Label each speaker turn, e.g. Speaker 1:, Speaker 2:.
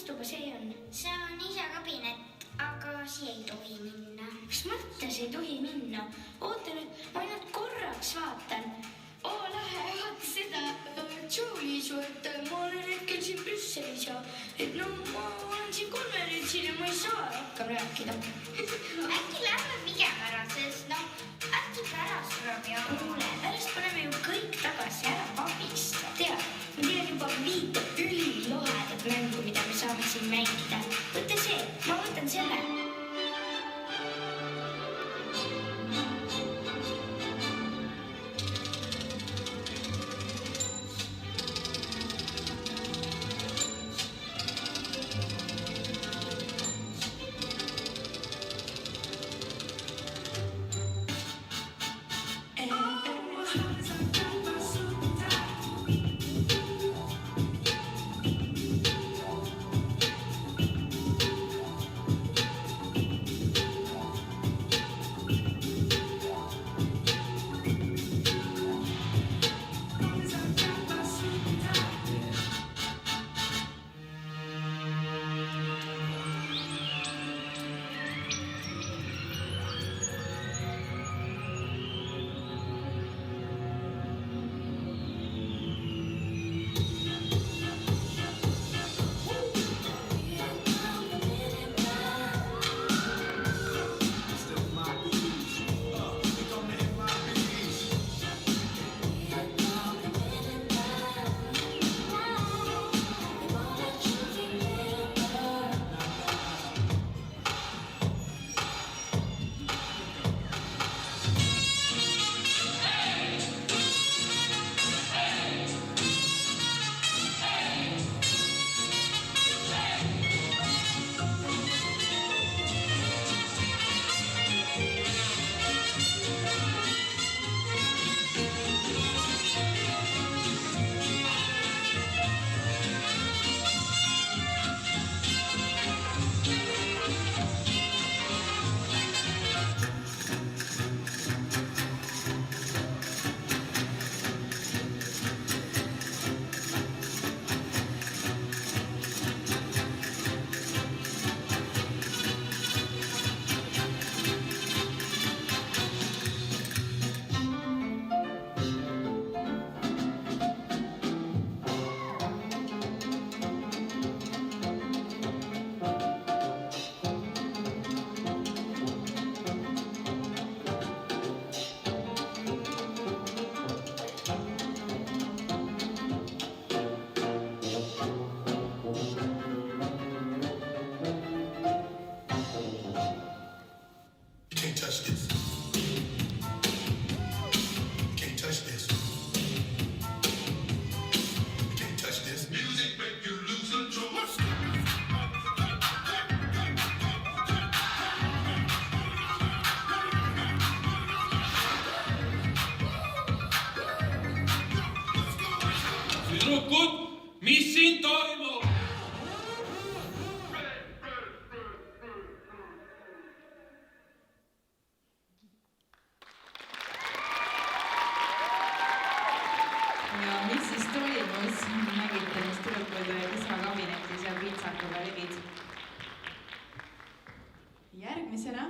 Speaker 1: tuba see on?
Speaker 2: See on isakabinet, aga siia ei tohi minna.
Speaker 1: Mis mõttes ei tohi minna? Oota nüüd, ma ainult korraks vaatan. Lähe, vaata seda Joe'i su, et ma olen hetkel siin Brüsselis ja et no ma olen siin konverentsil ja ma ei saa rohkem rääkida.
Speaker 2: Äkki lähme pigem ära, sest äkki pärast tuleb ja
Speaker 1: Kuule, pärast paneme ju kõik tagasi ära pabist. Tead, ma tean juba 5 ülilohedat mängu, mida me saame siin mängida. Võta see, ma võtan selle.
Speaker 3: Tüdrukud, mis siin toimub?
Speaker 4: Ja mis siis toimus? Nägite, mis tüdrukud isakabinetis ja piitsakuga olid. Järgmisena